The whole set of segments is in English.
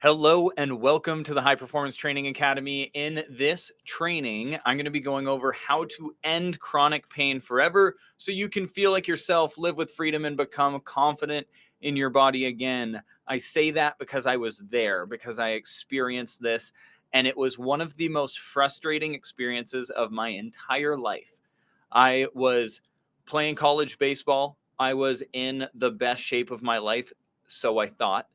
Hello and welcome to the High Performance Training Academy. In this training, I'm going to be going over how to end chronic pain forever so you can feel like yourself, live with freedom, and become confident in your body again. I say that because I was there, because I experienced this, and it was one of the most frustrating experiences of my entire life. I was playing college baseball. I was in the best shape of my life, so I thought.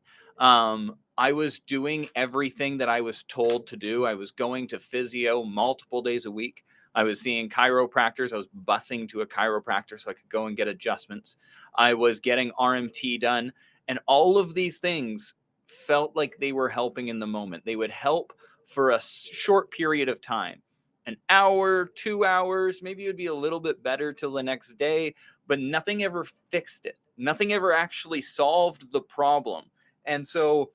I was doing everything that I was told to do. I was going to physio multiple days a week. I was seeing chiropractors. I was busing to a chiropractor so I could go and get adjustments. I was getting RMT done. And all of these things felt like they were helping in the moment. They would help for a short period of time, an hour, 2 hours, maybe it would be a little bit better till the next day, but nothing ever fixed it. Nothing ever actually solved the problem. And so,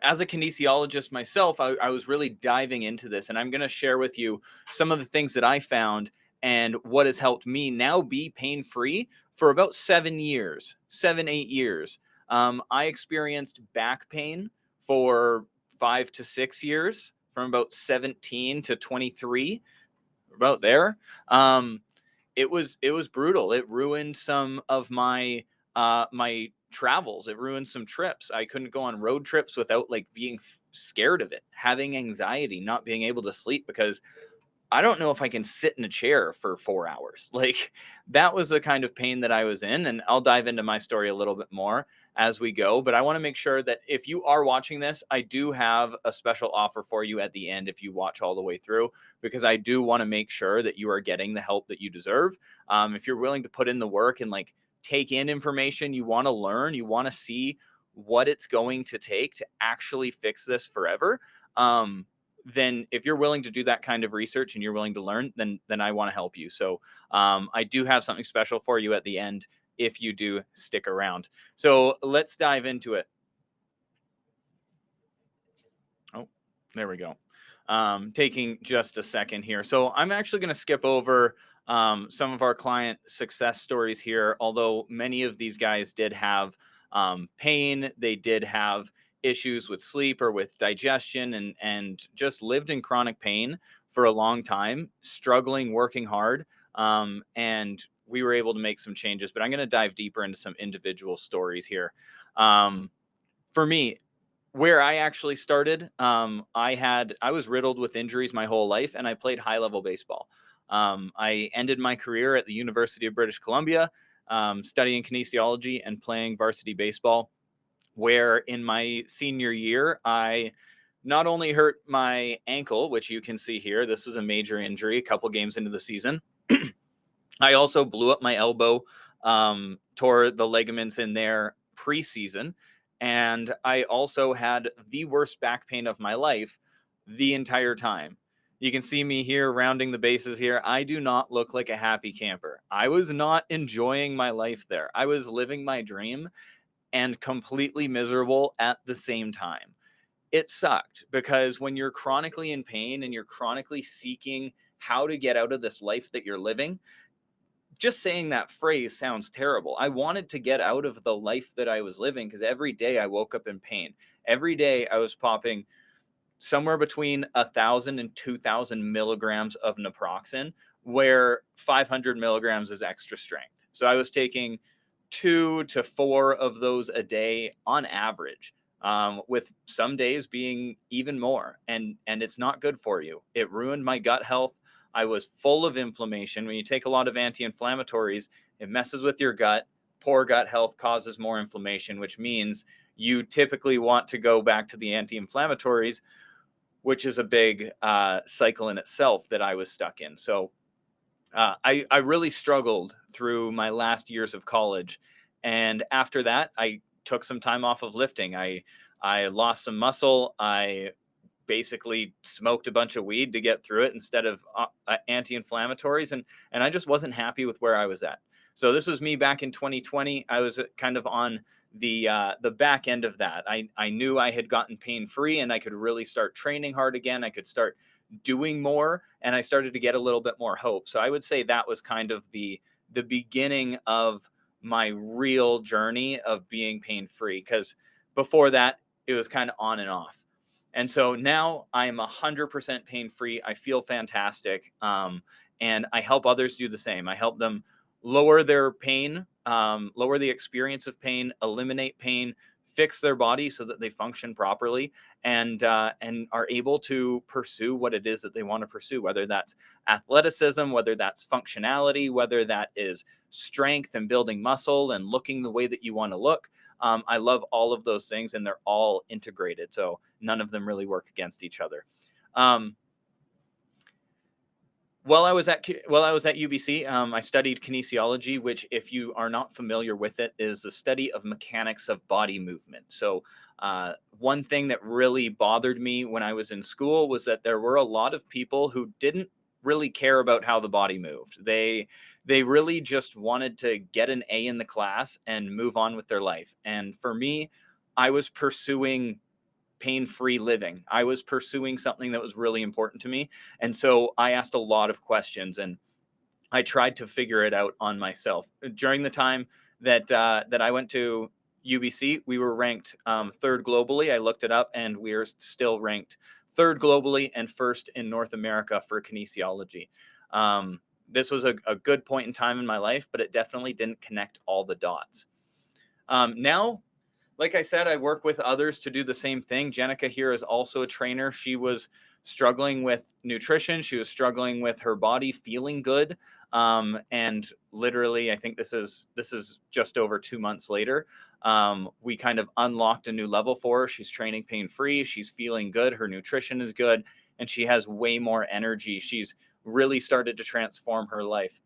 as a kinesiologist myself, I was really diving into this, and I'm going to share with you some of the things that I found and what has helped me now be pain free for about 7 years, 8 years. I experienced back pain for 5 to 6 years, from about 17 to 23, about there. Um, it was brutal. It ruined some of my travels. It ruined some trips. I couldn't go on road trips without like being scared of it, having anxiety, not being able to sleep because I don't know if I can sit in a chair for 4 hours. Like that was the kind of pain that I was in. And I'll dive into my story a little bit more as we go. But I want to make sure that if you are watching this, I do have a special offer for you at the end if you watch all the way through, because I do want to make sure that you are getting the help that you deserve. If you're willing to put in the work and like take in information, you want to learn, you want to see what it's going to take to actually fix this forever. Then if you're willing to do that kind of research and you're willing to learn, then I want to help you. So I do have something special for you at the end if you do stick around. So let's dive into it. Oh, there we go. Taking just a second here. So I'm actually going to skip over some of our client success stories here, although many of these guys did have pain. They did have issues with sleep or with digestion, and just lived in chronic pain for a long time, struggling, working hard. And we were able to make some changes, but I'm going to dive deeper into some individual stories here. For me, where I actually started, I was riddled with injuries my whole life, and I played high level baseball. I ended my career at the University of British Columbia, studying kinesiology and playing varsity baseball. Where in my senior year, I not only hurt my ankle, which you can see here, this is a major injury, a couple games into the season. I also blew up my elbow, tore the ligaments in there preseason. And I also had the worst back pain of my life the entire time. You can see me here rounding the bases here. I do not look like a happy camper. I was not enjoying my life there. I was living my dream and completely miserable at the same time. It sucked because when you're chronically in pain and you're chronically seeking how to get out of this life that you're living, just saying that phrase sounds terrible. I wanted to get out of the life that I was living because every day I woke up in pain. Every day I was popping somewhere between 1,000 and 2,000 milligrams of naproxen, where 500 milligrams is extra strength. So I was taking 2 to 4 of those a day on average, with some days being even more. And it's not good for you. It ruined my gut health. I was full of inflammation. When you take a lot of anti-inflammatories, it messes with your gut. Poor gut health causes more inflammation, which means you typically want to go back to the anti-inflammatories, which is a big cycle in itself that I was stuck in. So I really struggled through my last years of college. And after that, I took some time off of lifting. I lost some muscle. I basically smoked a bunch of weed to get through it instead of anti-inflammatories. And I just wasn't happy with where I was at. So this was me back in 2020. I was kind of on the back end of that. I knew I had gotten pain free and I could really start training hard again. I could start doing more, and I started to get a little bit more hope. So I would say that was kind of the beginning of my real journey of being pain free, because before that, it was kind of on and off. And so now I am 100% pain free. I feel fantastic. And I help others do the same. I help them lower their pain, lower the experience of pain, eliminate pain, fix their body so that they function properly, and are able to pursue what it is that they want to pursue, whether that's athleticism, whether that's functionality, whether that is strength and building muscle and looking the way that you want to look. I love all of those things, and they're all integrated. So none of them really work against each other. Um, while I was at UBC, I studied kinesiology, which, if you are not familiar with it, is the study of mechanics of body movement. So, one thing that really bothered me when I was in school was that there were a lot of people who didn't really care about how the body moved. They really just wanted to get an A in the class and move on with their life. And for me, I was pursuing pain-free living. I was pursuing something that was really important to me. And so I asked a lot of questions, and I tried to figure it out on myself. During the time that I went to UBC, we were ranked third globally. I looked it up, and we are still ranked third globally and first in North America for kinesiology. This was a good point in time in my life, but it definitely didn't connect all the dots. Now, like I said, I work with others to do the same thing. Jenica here is also a trainer. She was struggling with nutrition. She was struggling with her body feeling good. And literally, I think this is just over 2 months later. We kind of unlocked a new level for her. She's training pain free. She's feeling good. Her nutrition is good, and she has way more energy. She's really started to transform her life.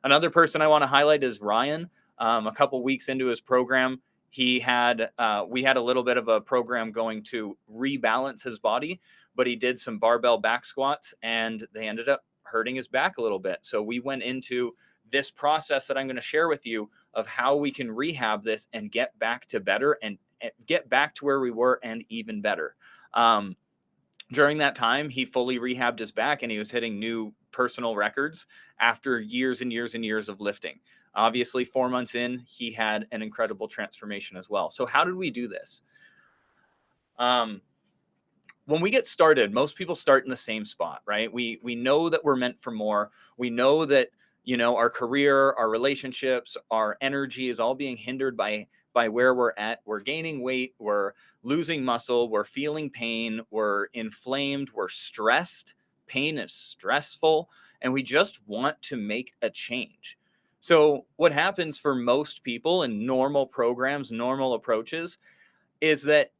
Another person I want to highlight is Ryan. A couple weeks into his program, we had a little bit of a program going to rebalance his body, but he did some barbell back squats, and they ended up hurting his back a little bit. So we went into this process that I'm going to share with you of how we can rehab this and get back to better, and get back to where we were and even better. During that time, he fully rehabbed his back, and he was hitting new personal records after years and years and years of lifting. Obviously, 4 months in, he had an incredible transformation as well. So how did we do this? Um, when we get started, most people start in the same spot, right? We know that we're meant for more. We know that, our career, our relationships, our energy is all being hindered by where we're at. We're gaining weight, we're losing muscle, we're feeling pain, we're inflamed, we're stressed. Pain is stressful, and we just want to make a change. So what happens for most people in normal programs, normal approaches, is that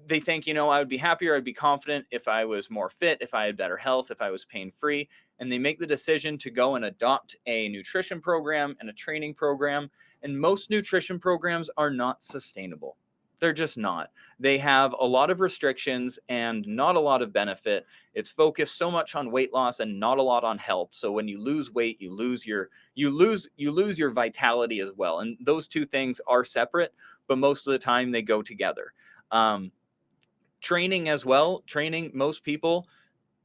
they think, I would be happier, I'd be confident if I was more fit, if I had better health, if I was pain free. And they make the decision to go and adopt a nutrition program and a training program. And most nutrition programs are not sustainable. They're just not. They have a lot of restrictions and not a lot of benefit. It's focused so much on weight loss and not a lot on health. So when you lose weight, you lose your vitality as well. And those two things are separate, but most of the time they go together. Training as well. Training, most people,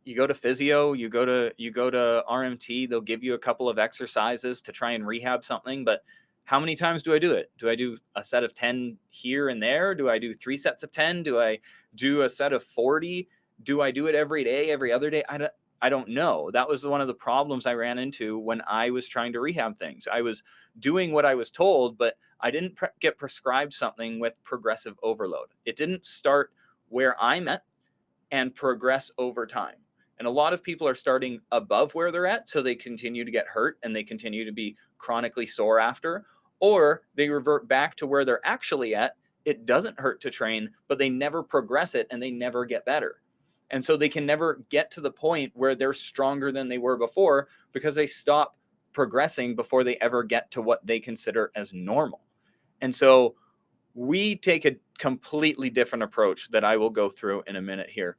you go to physio, you go to RMT, they'll give you a couple of exercises to try and rehab something, but how many times do I do it? Do I do a set of 10 here and there? Do I do 3 sets of 10? Do I do a set of 40? Do I do it every day, every other day? I don't know. That was one of the problems I ran into when I was trying to rehab things. I was doing what I was told, but I didn't get prescribed something with progressive overload. It didn't start where I'm at and progress over time. And a lot of people are starting above where they're at, so they continue to get hurt and they continue to be chronically sore after, or they revert back to where they're actually at. It doesn't hurt to train, but they never progress it and they never get better. And so they can never get to the point where they're stronger than they were before because they stop progressing before they ever get to what they consider as normal. And so we take a completely different approach that I will go through in a minute here.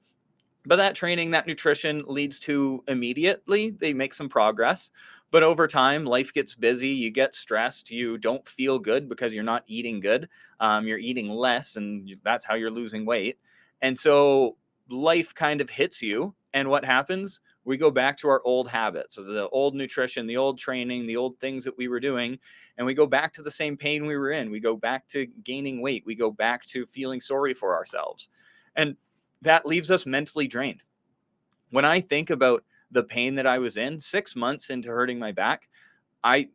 But that training, that nutrition leads to immediately, they make some progress. But over time, life gets busy, you get stressed, you don't feel good because you're not eating good. You're eating less, and that's how you're losing weight. And so life kind of hits you, And what happens? We go back to our old habits, so the old nutrition, the old training, the old things that we were doing, and we go back to the same pain we were in. We go back to gaining weight. We go back to feeling sorry for ourselves. And that leaves us mentally drained. When I think about the pain that I was in 6 months into hurting my back, I,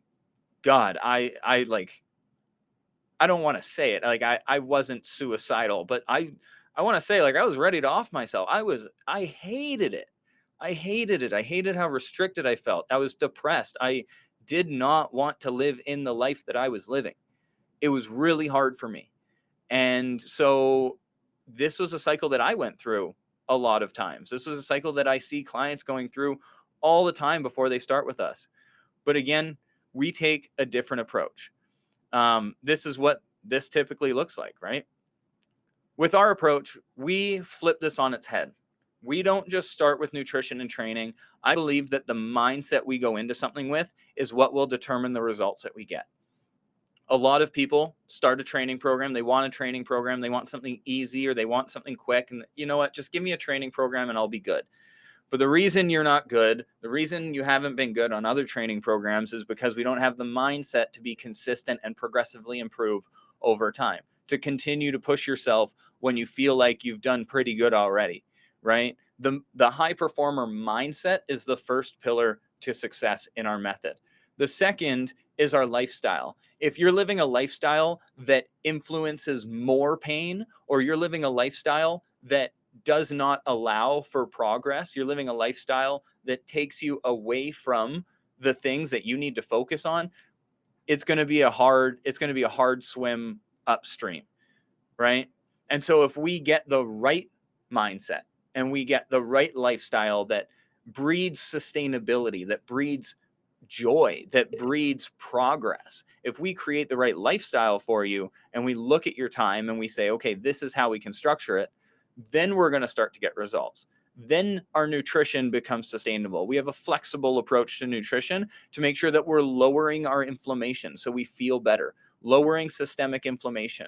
God, I like, I don't want to say it. Like I wasn't suicidal, but I want to say like I was ready to off myself. I hated it. I hated it. I hated how restricted I felt. I was depressed. I did not want to live in the life that I was living. It was really hard for me. And so this was a cycle that I went through a lot of times. This was a cycle that I see clients going through all the time before they start with us. But again, we take a different approach. This is what this typically looks like, right? With our approach, we flip this on its head. We don't just start with nutrition and training. I believe that the mindset we go into something with is what will determine the results that we get. A lot of people start a training program. They want a training program. They want something easy or they want something quick. And you know what? Just give me a training program and I'll be good. But the reason you're not good, the reason you haven't been good on other training programs is because we don't have the mindset to be consistent and progressively improve over time, to continue to push yourself when you feel like you've done pretty good already, right? The high performer mindset is the first pillar to success in our method. The second is our lifestyle. If you're living a lifestyle that influences more pain, or you're living a lifestyle that does not allow for progress, you're living a lifestyle that takes you away from the things that you need to focus on, it's going to be a hard swim upstream, right? And so if we get the right mindset and we get the right lifestyle that breeds sustainability, that breeds joy, that breeds progress, if we create the right lifestyle for you and we look at your time and we say, okay, this is how we can structure it, then we're going to start to get results. Then our nutrition becomes sustainable. We have a flexible approach to nutrition to make sure that we're lowering our inflammation so we feel better, lowering systemic inflammation,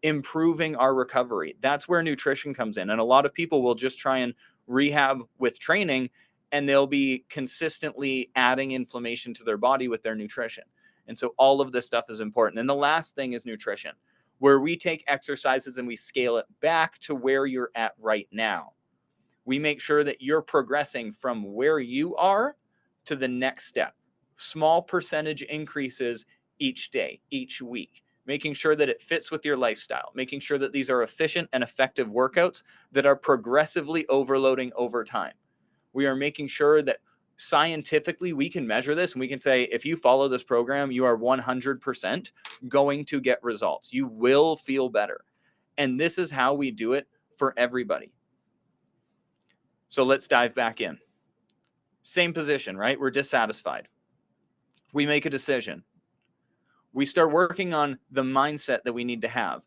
improving our recovery. That's where nutrition comes in. And a lot of people will just try and rehab with training, and they'll be consistently adding inflammation to their body with their nutrition. And so all of this stuff is important. And the last thing is nutrition, where we take exercises and we scale it back to where you're at right now. We make sure that you're progressing from where you are to the next step. Small percentage increases each day, each week, making sure that it fits with your lifestyle, making sure that these are efficient and effective workouts that are progressively overloading over time. We are making sure that scientifically we can measure this and we can say, if you follow this program, you are 100% going to get results. You will feel better. And this is how we do it for everybody. So let's dive back in. Same position, right? We're dissatisfied. We make a decision. We start working on the mindset that we need to have.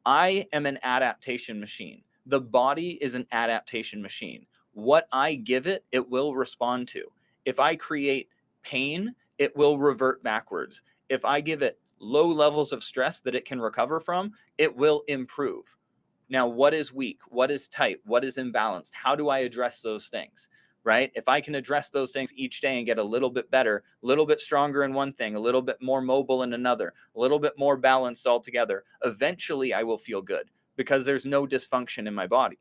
I am an adaptation machine. The body is an adaptation machine. What I give it, it will respond to. If I create pain, it will revert backwards. If I give it low levels of stress that it can recover from, it will improve. Now, what is weak? What is tight? What is imbalanced? How do I address those things? Right? If I can address those things each day and get a little bit better, a little bit stronger in one thing, a little bit more mobile in another, a little bit more balanced altogether, eventually I will feel good because there's no dysfunction in my body.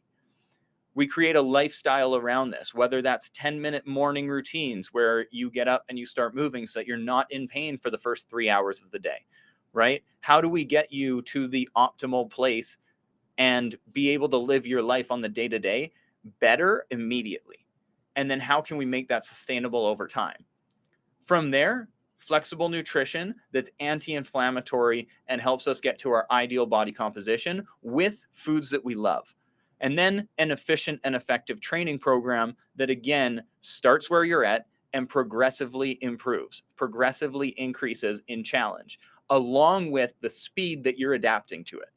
We create a lifestyle around this, whether that's 10-minute morning routines where you get up and you start moving so that you're not in pain for the first 3 hours of the day, right? How do we get you to the optimal place and be able to live your life on the day-to-day better immediately? And then how can we make that sustainable over time? From there, flexible nutrition that's anti-inflammatory and helps us get to our ideal body composition with foods that we love. And then an efficient and effective training program that, again, starts where you're at and progressively improves, progressively increases in challenge, along with the speed that you're adapting to it.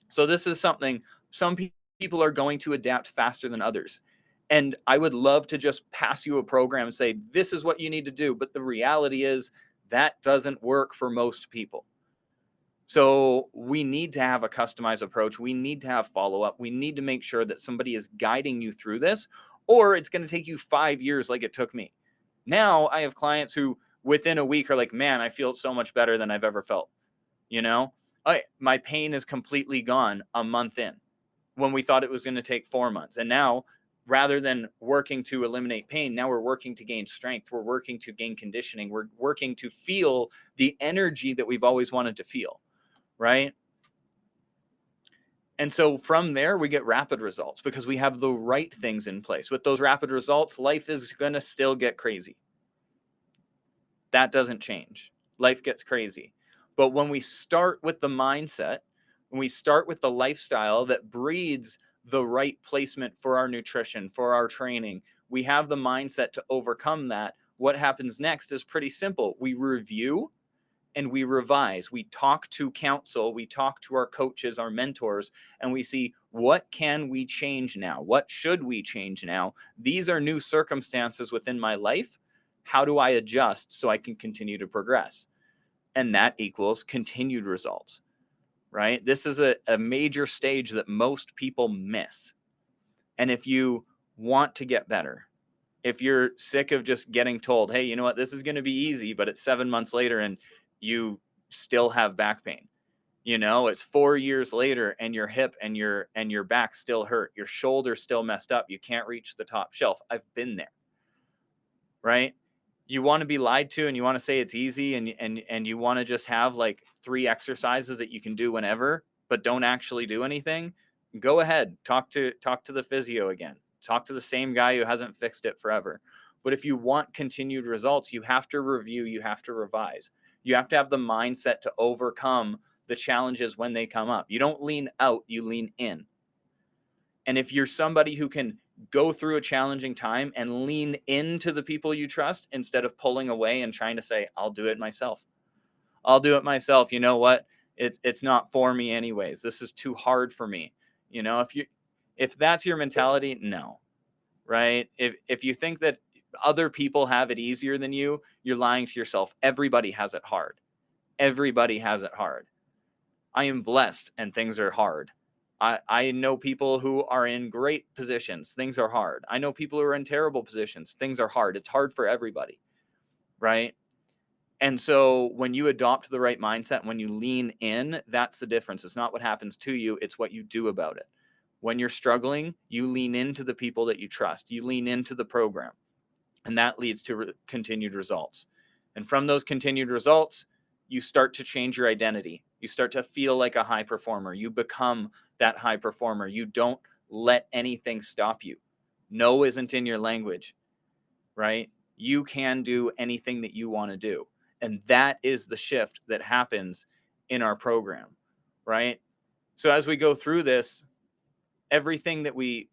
So this is something some people are going to adapt faster than others. And I would love to just pass you a program and say, this is what you need to do. But the reality is that doesn't work for most people. So we need to have a customized approach. We need to have follow-up. We need to make sure that somebody is guiding you through this, or it's going to take you 5 years like it took me. Now I have clients who within a week are like, man, I feel so much better than I've ever felt. You know, my pain is completely gone a month in when we thought it was going to take 4 months. And now, rather than working to eliminate pain, now we're working to gain strength. We're working to gain conditioning. We're working to feel the energy that we've always wanted to feel, right? And so from there, we get rapid results because we have the right things in place. With those rapid results, life is going to still get crazy. That doesn't change. Life gets crazy. But when we start with the mindset, when we start with the lifestyle that breeds the right placement for our nutrition, for our training, we have the mindset to overcome that. What happens next is pretty simple. We review and we revise. We talk to counsel, we talk to our coaches, our mentors, and we see what can we change now? What should we change now? These are new circumstances within my life. How do I adjust so I can continue to progress? And that equals continued results, right? This is a major stage that most people miss. And if you want to get better, if you're sick of just getting told, hey, you know what, this is going to be easy, but it's 7 months later and you still have back pain. You know, it's 4 years later and your hip and your back still hurt. Your shoulder still messed up. You can't reach the top shelf. I've been there. Right? You want to be lied to and you want to say it's easy and you want to just have like 3 exercises that you can do whenever, but don't actually do anything. Go ahead, talk to the physio again. Talk to the same guy who hasn't fixed it forever. But if you want continued results, you have to review, you have to revise. You have to have the mindset to overcome the challenges when they come up. You don't lean out, you lean in. And if you're somebody who can go through a challenging time and lean into the people you trust instead of pulling away and trying to say, I'll do it myself. I'll do it myself. You know what? It's not for me anyways. This is too hard for me. You know, if that's your mentality, no. Right? If you think that other people have it easier than you, you're lying to yourself. Everybody has it hard. Everybody has it hard. I am blessed and things are hard. I know people who are in great positions. Things are hard. I know people who are in terrible positions. Things are hard. It's hard for everybody, right? And so when you adopt the right mindset, when you lean in, that's the difference. It's not what happens to you, it's what you do about it. When you're struggling, you lean into the people that you trust. You lean into the program, and that leads to continued results. And from those continued results, you start to change your identity. You start to feel like a high performer. You become that high performer. You don't let anything stop you. No isn't in your language, right? You can do anything that you want to do. And that is the shift that happens in our program, right? So as we go through this, everything that we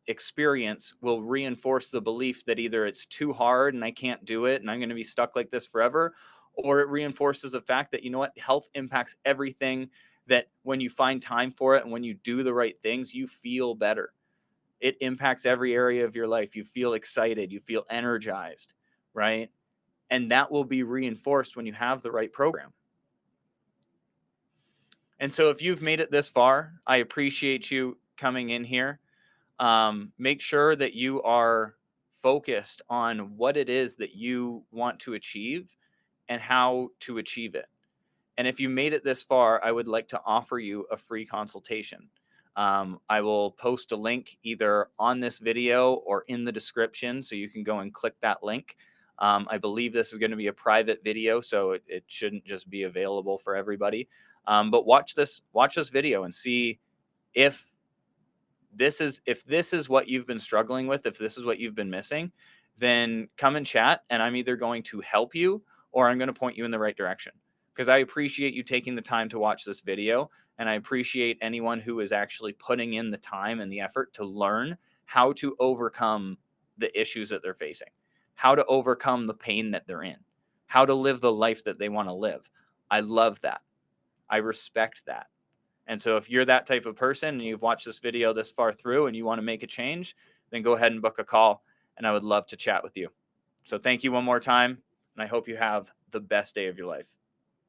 experience will reinforce the belief that either it's too hard and I can't do it and I'm going to be stuck like this forever, or it reinforces the fact that, you know what, health impacts everything, that when you find time for it and when you do the right things, you feel better. It impacts every area of your life. You feel excited, you feel energized, right? And that will be reinforced when you have the right program. And so if you've made it this far, I appreciate you coming in here. Make sure that you are focused on what it is that you want to achieve and how to achieve it. And if you made it this far, I would like to offer you a free consultation. I will post a link either on this video or in the description, so you can go and click that link. I believe this is going to be a private video, so it shouldn't just be available for everybody. But watch this video and see if this is what you've been struggling with, if this is what you've been missing, then come and chat, and I'm either going to help you or I'm going to point you in the right direction. Because I appreciate you taking the time to watch this video, and I appreciate anyone who is actually putting in the time and the effort to learn how to overcome the issues that they're facing, how to overcome the pain that they're in, how to live the life that they want to live. I love that. I respect that. And so if you're that type of person and you've watched this video this far through and you want to make a change, then go ahead and book a call, and I would love to chat with you. So thank you one more time, and I hope you have the best day of your life.